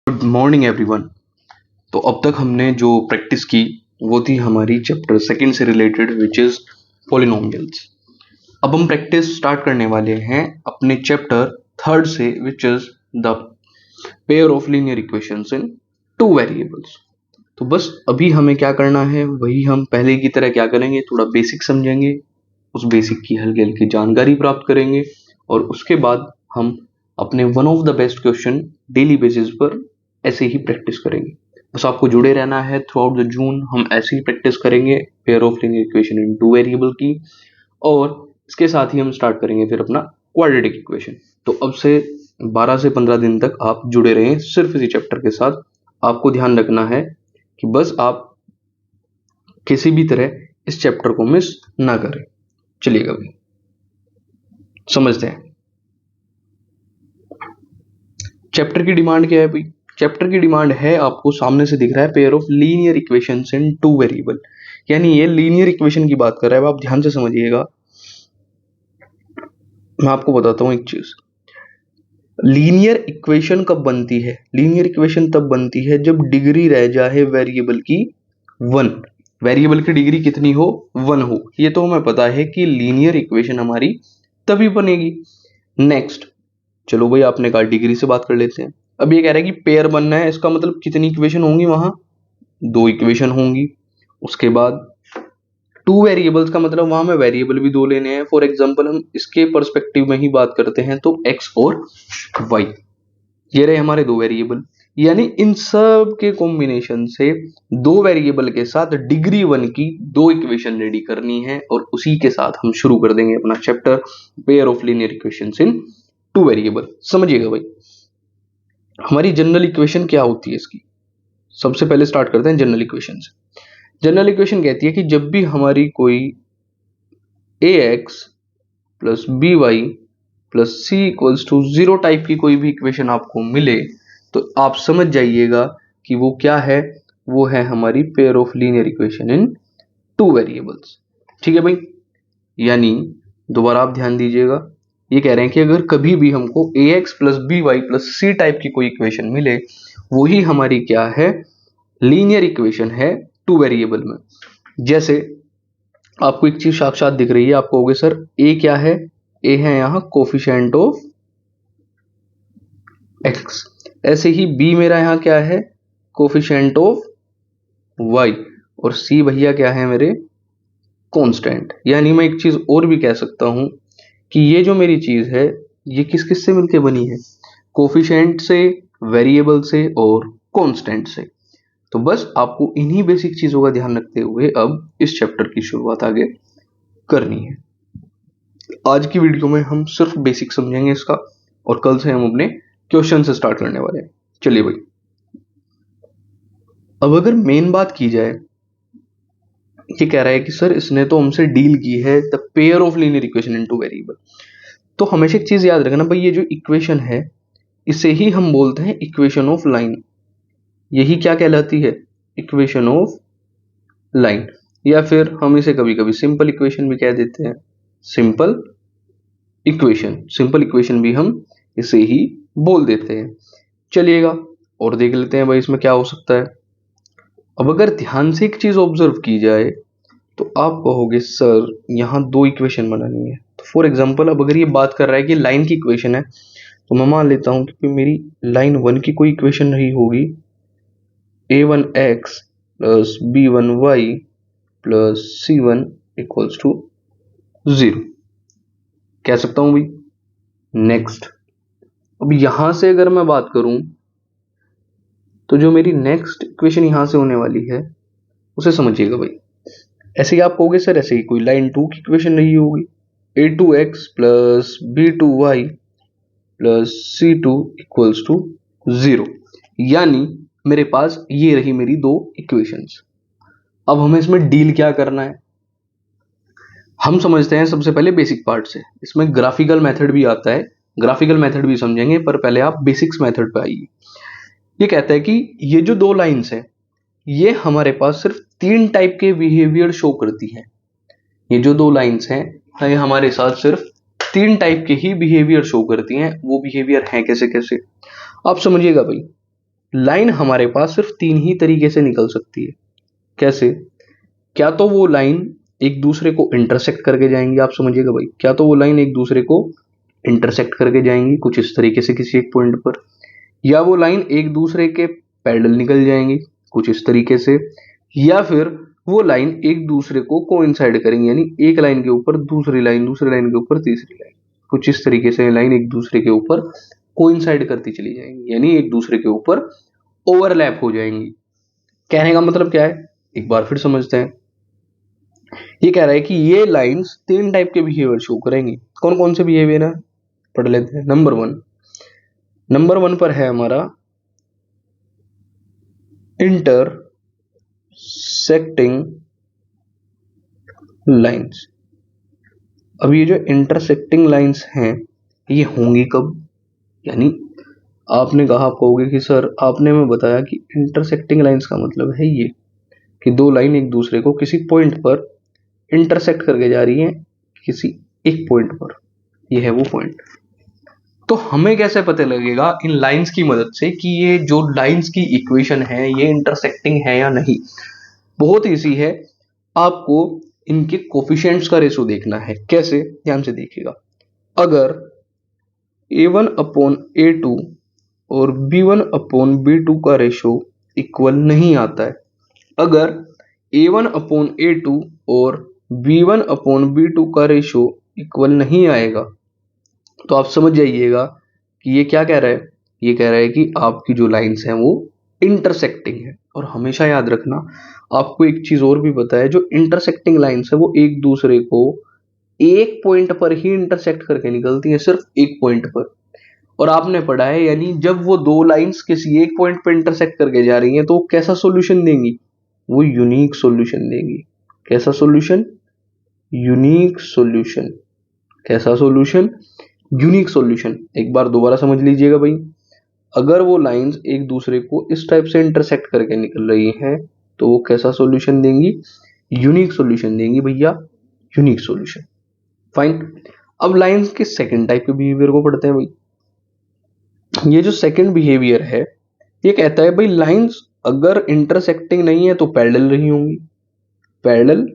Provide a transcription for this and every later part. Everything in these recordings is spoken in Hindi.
Good morning everyone. तो अब तक हमने जो प्रैक्टिस की वो थी हमारी चैप्टर सेकंड से रिलेटेड विच इज पॉलिनोमियल्स। अब हम प्रैक्टिस स्टार्ट करने वाले हैं अपने चैप्टर थर्ड से which is the pair of linear equations in two variables. तो बस अभी हमें क्या करना है वही हम पहले की तरह क्या करेंगे, थोड़ा बेसिक समझेंगे, उस बेसिक की हल्की हल्की जानकारी प्राप्त करेंगे और उसके बाद हम अपने one of the best question daily basis पर ऐसे ही प्रैक्टिस करेंगे। बस आपको जुड़े रहना है थ्रू आउट द जून। हम ऐसे ही प्रैक्टिस करेंगे pair of linear equation in two variable की, और इसके साथ ही हम स्टार्ट करेंगे फिर अपना क्वाड्रेटिक इक्वेशन। तो अब से 12 से 15 दिन तक आप जुड़े रहें सिर्फ इसी चैप्टर के साथ। आपको ध्यान रखना है कि बस आप किसी भी तरह इस चैप्टर को मिस ना करें। चलिएगा भाई समझते हैं चैप्टर की डिमांड क्या है भाई। चैप्टर की डिमांड है, आपको सामने से दिख रहा है, pair of linear equations in two variable, यानी ये लीनियर इक्वेशन की बात कर रहा है। आप ध्यान से समझिएगा, मैं आपको बताता हूं एक चीज। लीनियर इक्वेशन कब बनती है? लीनियर इक्वेशन तब बनती है जब डिग्री रह जाए वेरिएबल की 1। वेरिएबल की डिग्री कितनी हो? 1 हो। ये तो हमें पता है कि लीनियर इक्वेशन हमारी तभी बनेगी। नेक्स्ट, चलो भाई आपने कहा डिग्री से बात कर लेते हैं। अब ये कह रहा है कि पेयर बनना है, इसका मतलब कितनी इक्वेशन होंगी? वहां 2 इक्वेशन होंगी। उसके बाद 2 वेरिएबल्स का मतलब वहां में वेरिएबल भी 2 लेने हैं। फॉर एग्जांपल हम इसके पर्सपेक्टिव में ही बात करते हैं तो x और y, ये रहे हमारे 2 वेरिएबल। यानी इन सब के कॉम्बिनेशन से 2 वेरिएबल के साथ डिग्री 1 की 2 इक्वेशन रेडी करनी है, और उसी के साथ हम शुरू कर देंगे अपना chapter pair of linear equations in two variable. समझिएगा भाई, हमारी जनरल इक्वेशन क्या होती है इसकी। सबसे पहले स्टार्ट करते हैं जनरल इक्वेशन से। जनरल इक्वेशन कहती है कि जब भी हमारी कोई ax plus B Y plus C equals to 0 type की कोई भी इक्वेशन आपको मिले तो आप समझ जाइएगा कि वो क्या है। वो है हमारी pair of linear equation in two variables. ठीक है भाई, यानी दोबारा आप ध्यान दीजिएगा, ये कह रहे हैं कि अगर कभी भी हमको ax plus B Y plus C type की कोई इक्वेशन मिले, वही हमारी क्या है? लीनियर इक्वेशन है टू वेरिएबल में। जैसे आपको एक चीज साक्षात दिख रही है, आप कहोगे सर ए क्या है? ए है यहाँ कोफिशिएंट ऑफ एक्स। ऐसे ही बी मेरा यहाँ क्या है? Coefficient of Y. और सी भैया क्या है मेरे? कांस्टेंट। यानी मैं एक चीज और भी कह सकता हूं कि ये जो मेरी चीज है ये किस किस से मिलके बनी है? कोफिशिएंट से, वेरिएबल से और कांस्टेंट से। तो बस आपको इन्हीं बेसिक चीजों का ध्यान रखते हुए अब इस चैप्टर की शुरुआत आगे करनी है। आज की वीडियो में हम सिर्फ बेसिक समझेंगे इसका, और कल से हम अपने क्वेश्चन से स्टार्ट करने वाले हैं। चलिए भाई, अब अगर मेन बात की जाए, ये कह रहा है कि सर इसने तो हमसे डील की है the pair of linear equation into variable. तो हमेशा एक चीज याद रखना भाई, ये जो इक्वेशन है इसे ही हम बोलते हैं इक्वेशन ऑफ लाइन। यही क्या कहलाती है? इक्वेशन ऑफ लाइन, या फिर हम इसे कभी कभी सिंपल इक्वेशन भी कह देते हैं। सिंपल इक्वेशन भी हम इसे ही बोल देते हैं। चलिएगा और देख लेते हैं भाई इसमें क्या हो सकता है। अब अगर ध्यान से एक चीज ऑब्जर्व की जाए तो आप कहोगे सर यहाँ 2 इक्वेशन बनानी है। तो फॉर एग्जांपल अब अगर ये बात कर रहा है कि लाइन की इक्वेशन है, तो मैं मान लेता हूं कि मेरी लाइन 1 की कोई इक्वेशन नहीं होगी a1x plus b1y plus c1 equals to 0 कह सकता हूं भाई। नेक्स्ट, अब यहां से अगर मैं बात करूं तो जो मेरी नेक्स्ट इक्वेशन यहां से होने वाली है उसे समझिएगा भाई। ऐसे ही आप कहोगे सर ऐसे ही कोई लाइन 2 की इक्वेशन नहीं होगी a2x plus b2y plus c2 equals to 0। यानी मेरे पास ये रही मेरी 2 इक्वेशंस। अब हमें इसमें डील क्या करना है हम समझते हैं सबसे पहले बेसिक पार्ट से। इसमें ग्राफिकल मेथड भी आता है, ग्राफिकल मेथड भी समझेंगे, पर पहले आप बेसिक्स मेथड पे आइए। ये कहता है कि ये जो 2 लाइंस है ये हमारे पास सिर्फ 3 टाइप के बिहेवियर शो करती है। ये जो 2 लाइंस हैं ये हमारे साथ सिर्फ 3 टाइप के ही बिहेवियर शो करती हैं। वो बिहेवियर हैं कैसे कैसे आप समझिएगा भाई। लाइन हमारे पास सिर्फ तीन ही तरीके से निकल सकती है। कैसे? क्या तो वो लाइन एक दूसरे को इंटरसेक्ट करके जाएंगी, आप समझिएगा भाई, क्या तो वो लाइन एक दूसरे को इंटरसेक्ट करके जाएंगी कुछ इस तरीके से किसी एक पॉइंट पर, या वो लाइन एक दूसरे के पैरेलल निकल जाएंगी कुछ इस तरीके से, या फिर वो लाइन एक दूसरे को कोइंसाइड करेंगी, यानी एक लाइन के ऊपर दूसरी लाइन, दूसरी लाइन के ऊपर तीसरी लाइन, कुछ इस तरीके से लाइन एक दूसरे के ऊपर कोइंसाइड करती चली जाएंगी, यानी एक दूसरे के ऊपर ओवरलैप हो जाएंगी। कहने का मतलब क्या है, एक बार फिर समझते हैं। ये कह रहा है कि ये लाइंस तीन टाइप के बिहेवियर शो करेंगी। कौन कौन से बिहेवियर है पढ़ लेते हैं। नंबर वन पर है हमारा इंटरसेक्टिंग लाइंस। अब ये जो इंटरसेक्टिंग लाइंस हैं ये होंगी कब, यानी आपने कहा, आप कहोगे कि सर आपने हमें बताया कि इंटरसेक्टिंग लाइंस का मतलब है ये कि दो लाइन एक दूसरे को किसी पॉइंट पर इंटरसेक्ट करके जा रही हैं किसी एक पॉइंट पर, ये है वो पॉइंट। तो हमें कैसे पता लगेगा इन लाइंस की मदद से कि ये जो लाइंस की इक्वेशन है ये इंटरसेक्टिंग है या नहीं? बहुत इजी है, आपको इनके कोफिशिएंट्स का रेशो देखना है। कैसे? ध्यान से देखिएगा। अगर a1 अपॉन a2 और b1 अपॉन b2 का रेशो इक्वल नहीं आता है, अगर a1 अपॉन a2 और b1 अपॉन b2 का रेशो इक्वल नहीं आएगा तो आप समझ जाइएगा कि ये क्या कह रहा है, ये कह रहा है कि आपकी जो लाइंस हैं वो इंटरसेक्टिंग है। और हमेशा याद रखना, आपको एक चीज और भी पता है, जो इंटरसेक्टिंग लाइंस है वो एक दूसरे को एक पॉइंट पर ही इंटरसेक्ट करके निकलती है, सिर्फ एक पॉइंट पर। और आपने पढ़ा है, यानी जब वो दो लाइंस किसी एक पॉइंट पर इंटरसेक्ट करके जा रही हैं तो वो कैसा सॉल्यूशन देंगी, वो यूनिक सॉल्यूशन देंगी। कैसा सॉल्यूशन? Unique solution. कैसा सॉल्यूशन? Unique solution. एक बार दोबारा समझ लीजिएगा भाई, अगर वो लाइंस एक दूसरे को इस टाइप से इंटरसेक्ट करके निकल रही हैं तो वो कैसा सॉल्यूशन देंगी? यूनिक सॉल्यूशन देंगी भैया, यूनिक सॉल्यूशन। फाइन। अब लाइंस के सेकंड टाइप के बिहेवियर को पढ़ते हैं भाई। ये जो सेकंड बिहेवियर है ये कहता है भाई लाइंस अगर इंटरसेक्टिंग नहीं है तो पैरेलल रही होंगी, पैरेलल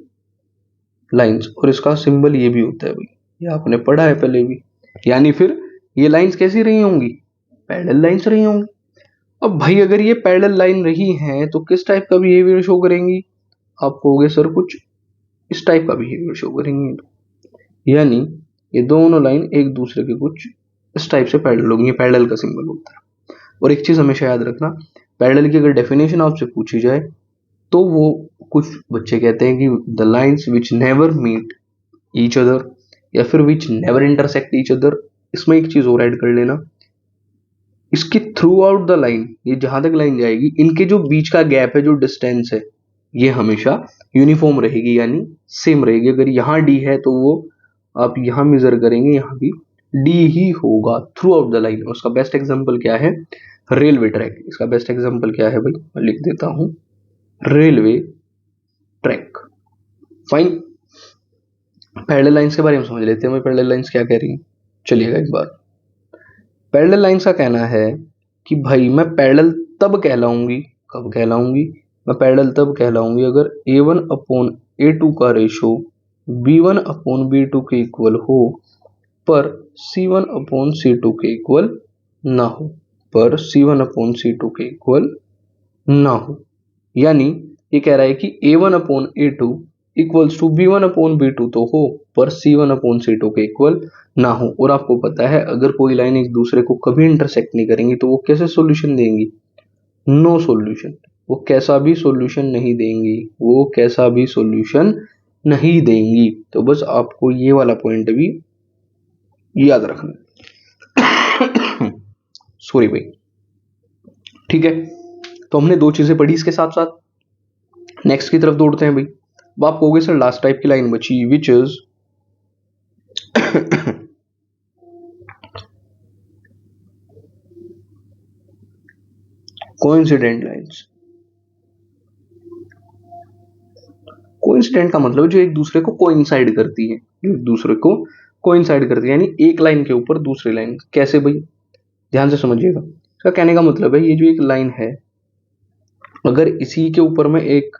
लाइंस। और इसका सिंबल ये भी होता है भाई, ये आपने पढ़ा है पहले भी। यानी फिर ये लाइंस कैसी रही होंगी? पैरेलल लाइंस रही होंगी। अब भाई अगर ये पैरेलल लाइन रही हैं तो किस टाइप का बिहेवियर शो करेंगी? आप कहोगे सर कुछ इस टाइप का बिहेवियर शो करेंगी, यानी ये दोनों लाइन एक दूसरे के कुछ इस टाइप से पैरेलल होंगी। पैरेलल का सिंबल होता है। और एक चीज हमेशा याद रखना, पैरेलल की अगर डेफिनेशन आपसे पूछी जाए तो वो कुछ बच्चे कहते हैं कि the lines which never meet each other, या फिर which never intersect each other. इसमें एक चीज और ऐड कर लेना, इसके थ्रू आउट द लाइन, ये जहां तक लाइन जाएगी इनके जो बीच का गैप है, जो डिस्टेंस है, ये हमेशा यूनिफॉर्म रहेगी, यानी सेम रहेगी। अगर यहाँ डी है तो वो आप यहाँ मेजर करेंगे, यहाँ भी डी ही होगा थ्रू आउट द लाइन। उसका बेस्ट एग्जांपल क्या है? Railway track. इसका बेस्ट एग्जांपल क्या है भाई, मैं लिख देता हूं, railway track. Fine. Parallel lines के बारे में समझ लेते हैं भाई, पैरेलल लाइंस क्या कह रही है। चलिएगा एक बार, पैरेलल लाइंस का कहना है कि भाई मैं पैरेलल तब कहलाऊंगी, कब कहलाऊंगी? मैं पैरेलल तब कहलाऊंगी अगर a1 अपॉन a2 का रेशो b1 अपॉन b2 के इक्वल हो पर c1 अपॉन c2 के इक्वल ना हो, पर c1 अपॉन c2 के इक्वल ना हो। यानी ये कह रहा है कि a1 upon a2 equals to b1 upon b2 तो हो, पर c1 अपॉन c2 के इक्वल ना हो। और आपको पता है अगर कोई लाइन एक दूसरे को कभी इंटरसेक्ट नहीं करेंगी तो वो कैसे सॉल्यूशन देंगी? No solution. वो कैसा भी सॉल्यूशन नहीं देंगी, वो कैसा भी सॉल्यूशन नहीं देंगी। तो बस आपको ये वाला पॉइंट भी याद रखना। सॉरी भाई। ठीक है, तो हमने दो चीजें पढ़ी इसके साथ साथ, नेक्स्ट की तरफ दौड़ते हैं भाई। अब आप कहोगे सर लास्ट टाइप की लाइन बची which is coincident lines. Coincident का मतलब जो एक दूसरे को कोइंसाइड करती है, जो एक दूसरे को कोइंसाइड करती है, यानी एक लाइन के ऊपर दूसरी लाइन। कैसे भाई? ध्यान से समझिएगा। इसका कहने का मतलब है ये जो एक लाइन है, अगर इसी के ऊपर मैं एक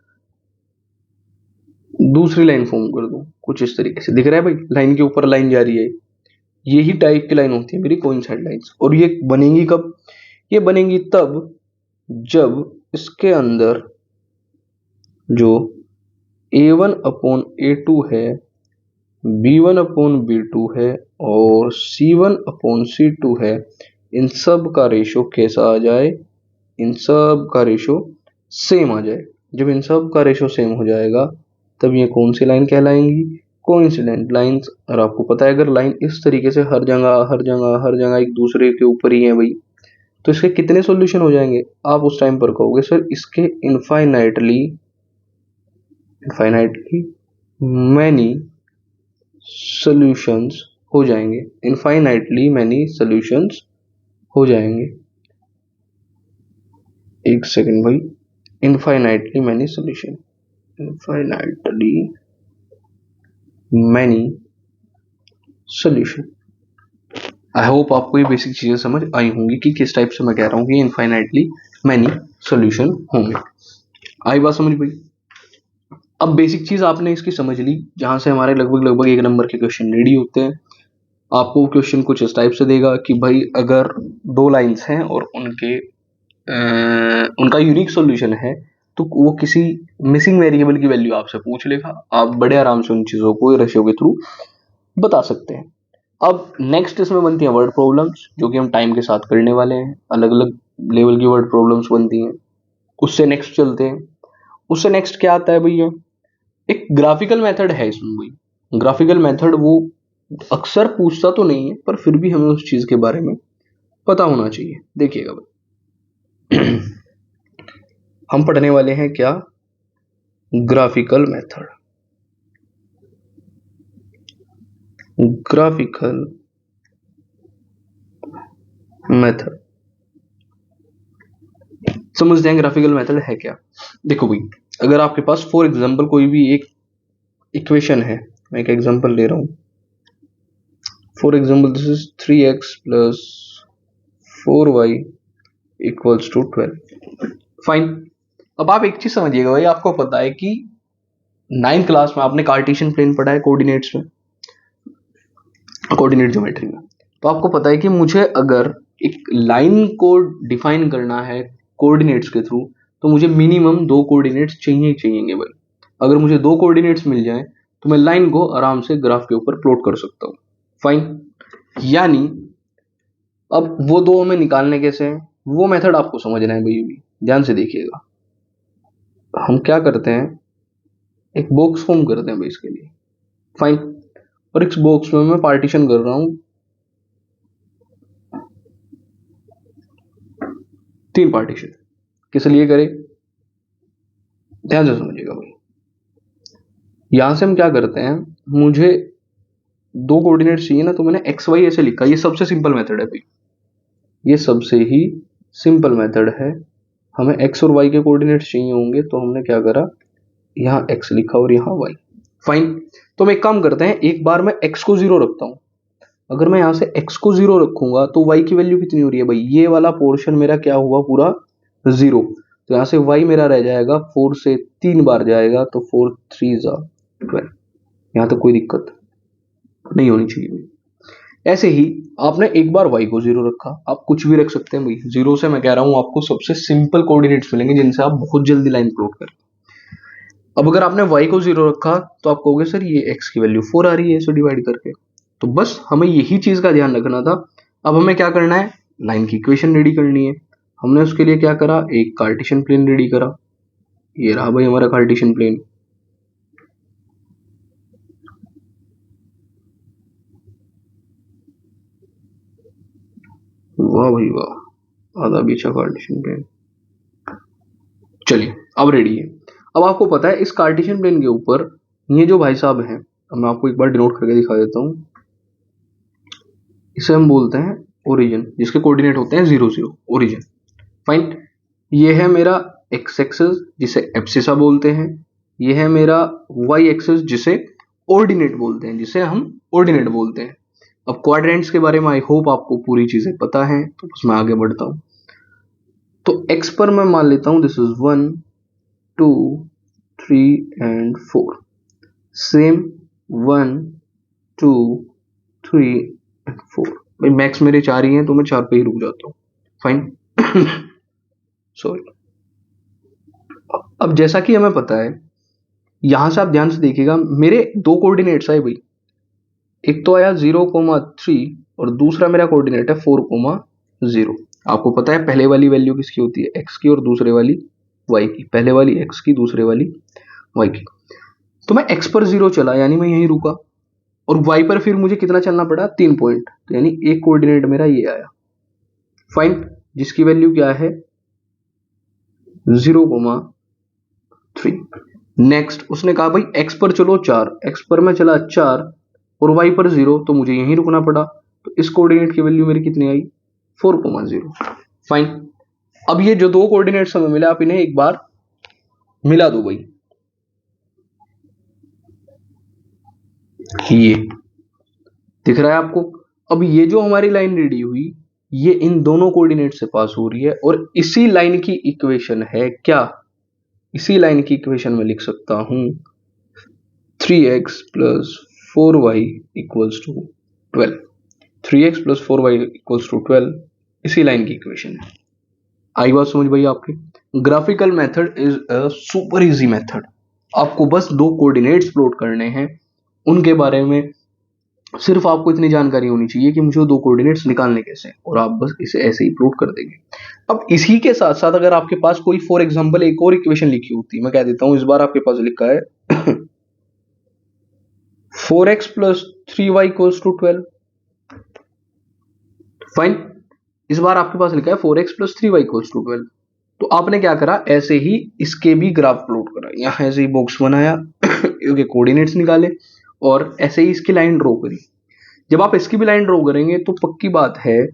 दूसरी लाइन फॉर्म कर दूं, कुछ इस तरीके से, दिख रहा है भाई, लाइन के ऊपर लाइन जा रही है, यही टाइप की लाइन होती है मेरी कोइंसाइड लाइंस। और ये बनेंगी कब? ये बनेंगी तब जब इसके अंदर जो a1 अपॉन a2 है, b1 अपॉन b2 है और c1 अपॉन c2 है, इन सब का रेशो कैसा आ जाए? इन सब का रेशो सेम आ जाए। जब इन सब का रेशो सेम हो जाएगा तब ये कौन सी लाइन कहलाएंगी? Coincident lines. और आपको पता है अगर लाइन इस तरीके से हर जगह हर जगह हर जगह एक दूसरे के ऊपर ही है भाई, तो इसके कितने सॉल्यूशन हो जाएंगे? आप उस टाइम पर कहोगे सर इसके इनफाइनाइटली मैनी सॉल्यूशंस हो जाएंगे, इनफाइनाइटली मैनी सॉल्यूशंस हो जाएंगे। एक सेकंड भाई, infinitely many solution, infinitely many solution. I hope आपको ये बेसिक चीजें समझ आई होंगी कि किस टाइप से मैं कह रहा हूँ कि इनफाइनाइटली मैनी सॉल्यूशन होंगे। आई बात समझ भाई? अब बेसिक चीज आपने इसकी समझ ली, जहां से हमारे लगभग 1 नंबर के क्वेश्चन रेडी होते हैं। आपको क्वेश्चन कुछ इस टाइप से देगा कि भाई अगर 2 लाइंस हैं और उनका यूनिक सॉल्यूशन है, तो वो किसी मिसिंग वेरिएबल की वैल्यू आपसे पूछ लेगा। आप बड़े आराम से उन चीजों को रेशियो के थ्रू बता सकते हैं। अब नेक्स्ट इसमें बनती हैं वर्ड प्रॉब्लम्स, जो कि हम टाइम के साथ करने वाले हैं। अलग अलग लेवल की वर्ड प्रॉब्लम्स बनती हैं। उससे नेक्स्ट चलते हैं। उससे नेक्स्ट क्या आता है भैया? एक ग्राफिकल मेथड है इसमें भाई। ग्राफिकल मेथड वो अक्सर पूछता तो नहीं है, पर फिर भी हमें उस चीज के बारे में पता होना चाहिए। देखिएगा भाई हम पढ़ने वाले हैं क्या? Graphical method. ग्राफिकल मेथड समझते हैं ग्राफिकल मेथड है क्या। देखो भाई, अगर आपके पास फॉर एग्जांपल कोई भी एक इक्वेशन है, मैं एक एग्जांपल ले रहा हूं। For example this is 3x plus 4y equals to 12। Fine. अब आप एक चीज समझिएगा भाई, आपको पता है कि 9th क्लास में आपने कार्टेशियन प्लेन पढ़ा है कोऑर्डिनेट्स में, कोऑर्डिनेट ज्योमेट्री में। तो आपको पता है कि मुझे अगर एक लाइन को डिफाइन करना है कोऑर्डिनेट्स के थ्रू, तो मुझे मिनिमम 2 कोऑर्डिनेट्स चाहिए ही चाहिए भाई। अगर मुझे 2 कोऑर्डिनेट्स मिल जाए तो मैं लाइन को आराम से ग्राफ के ऊपर प्लॉट कर सकता हूँ। फाइन। यानी अब वो 2 हमें निकालने कैसे हैं, वो मेथड आपको समझना है भाई। ध्यान से देखिएगा। हम क्या करते हैं, एक बॉक्स फॉर्म करते हैं भाई इसके लिए। फाइन। और इस बॉक्स में मैं पार्टीशन कर रहा हूं 3 पार्टीशन। किस लिए करें? ध्यान से समझिएगा भाई। यहां से हम क्या करते हैं, मुझे 2 कोऑर्डिनेट्स चाहिए ना, तो मैंने एक्स वाई ऐसे लिखा। ये सबसे सिंपल मेथड है भाई, ये सबसे ही सिंपल मेथड है। हमें एक्स और वाई के कोऑर्डिनेट्स चाहिए होंगे, तो हमने क्या करा, यहाँ एक्स लिखा और यहाँ वाई। फाइन। तो हम एक काम करते हैं, एक बार मैं एक्स को 0 रखता हूं। अगर मैं यहां से x को 0 रखूंगा तो y की वैल्यू कितनी हो रही है भाई? ये वाला पोर्शन मेरा क्या हुआ, पूरा 0। तो यहां से y मेरा रह जाएगा 4 से 3 बार जाएगा, तो 4 3 जा 12। यहां तक कोई दिक्कत नहीं होनी चाहिए। ऐसे ही आपने एक बार y को 0 रखा, आप कुछ भी रख सकते हैं भाई। 0 से मैं कह रहा हूं आपको सबसे सिंपल कोऑर्डिनेट्स मिलेंगे जिनसे आप बहुत जल्दी लाइन प्लॉट करें। अब अगर आपने y को 0 रखा तो आप कहोगे सर ये x की वैल्यू 4 आ रही है इसे डिवाइड करके। तो बस हमें यही चीज का ध्यान रखना था। अब हमें क्या करना है, लाइन की इक्वेशन रेडी करनी है। हमने उसके लिए क्या करा, एक कार्टेशियन प्लेन रेडी करा। ये रहा भाई हमारा कार्टेशियन प्लेन। वाह भाई वाह, आधा पीछा कार्टेशियन प्लेन। चलिए अब रेडी है। अब आपको पता है इस कार्टेशियन प्लेन के ऊपर ये जो भाई साहब हैं, मैं आपको एक बार डिनोट करके दिखा देता हूं। इसे हम बोलते हैं ओरिजिन, जिसके कोऑर्डिनेट होते हैं 0 0, ओरिजिन। फाइन। ये है मेरा एक्स एक्सिस जिसे एब्सिसा बोलते हैं। ये है मेरा वाई एक्सिस जिसे ऑर्डिनेट बोलते हैं, जिसे हम ऑर्डिनेट बोलते हैं। अब क्वाड्रेंट्स के बारे में आई होप आपको पूरी चीजें पता है, तो बस मैं आगे बढ़ता हूँ। तो x पर मैं मान लेता हूं this is 1 2 3 and 4, same 1 2 3 and 4। भाई मैक्स मेरे 4 ही हैं तो मैं 4 पे ही रुक जाता हूँ, फाइन। सॉरी। अब जैसा कि हमें पता है, यहां से आप ध्यान से देखिएगा मेरे दो कोऑर्डिनेट्स आए भाई, एक तो आया 0,3 और दूसरा मेरा कोऑर्डिनेट है 4,0। आपको पता है पहले वाली वैल्यू किसकी होती है, x की, और दूसरे वाली y की। पहले वाली x की, दूसरे वाली y की। तो मैं x पर 0 चला यानी मैं यहीं रुका, और y पर फिर मुझे कितना चलना पड़ा, 3 पॉइंट, तो यानी एक कोऑर्डिनेट मेरा ये आया, फाइन, जिसकी वैल्यू क्या है 0,3। नेक्स्ट उसने कहा भाई x पर चलो 4, x पर मैं चला 4 और y पर 0, तो मुझे यहीं रुकना पड़ा, तो इस कोऑर्डिनेट की वैल्यू मेरी कितनी आई 4,0, फाइन। अब ये जो दो कोऑर्डिनेट्स हमें मिले आप इन्हें एक बार मिला दो भाई, ये दिख रहा है आपको। अब ये जो हमारी लाइन रेडी हुई ये इन दोनों कोऑर्डिनेट से पास हो रही है, और इसी लाइन की इक्वेशन है क्या, इसी लाइन की इक्वेशन में लिख सकता हूं 3x plus 4y equals to 12। 3x plus 4y equals to 12 इसी लाइन की इक्वेशन है। आई बात समझ भाई आपकी। Graphical method is a super easy method. आपको बस दो कोऑर्डिनेट्स प्लॉट करने हैं, उनके बारे में सिर्फ आपको इतनी जानकारी होनी चाहिए कि मुझे वो दो कोऑर्डिनेट्स निकालने कैसे हैं, और आप बस इसे ऐसे ही प्लॉट कर देंगे। अब इसी के साथ साथ अगर आपके पास कोई फॉर एग्जांपल एक और इक्वेशन लिखी होती, मैं कह देता हूं इस बार आपके पास लिखा है 4x plus 3y equals to 12, fine. इस बार आपके पास लिखा है 4x plus 3y equals to 12, तो आपने क्या करा, ऐसे ही इसके भी ग्राफ प्लॉट करा, यहां ऐसे ही बॉक्स बनाया इसके कोऑर्डिनेट्स निकाले और ऐसे ही इसकी लाइन ड्रॉ करी। जब आप इसकी भी लाइन ड्रॉ करेंगे तो पक्की बात है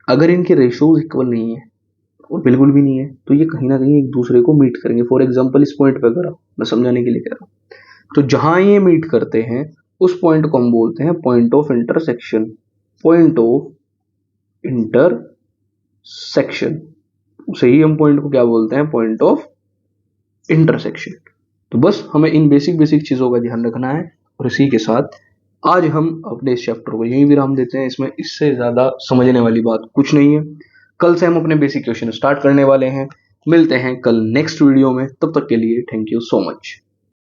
अगर इनके रेशियोज इक्वल नहीं है और बिल्कुल भी नहीं है तो ये कहीं ना कहीं एक दूसरे को मीट करेंगे। फॉर एग्जांपल इस पॉइंट पे करा, मैं समझाने के लिए कह रहा हूं, तो जहां ये मीट करते हैं उस पॉइंट को हम बोलते हैं point of intersection, point of intersection, उसे ही हम पॉइंट को क्या बोलते हैं, पॉइंट ऑफ इंटरसेक्शन। तो बस हमें इन बेसिक बेसिक चीजों का ध्यान रखना है, और इसी के साथ आज हम अपने इस चैप्टर को यहीं विराम देते हैं। इसमें इससे ज्यादा समझने वाली बात कुछ नहीं है। कल से हम अपने बेसिक क्वेश्चन स्टार्ट करने वाले हैं। मिलते हैं कल नेक्स्ट वीडियो में, तब तक के लिए थैंक यू सो मच।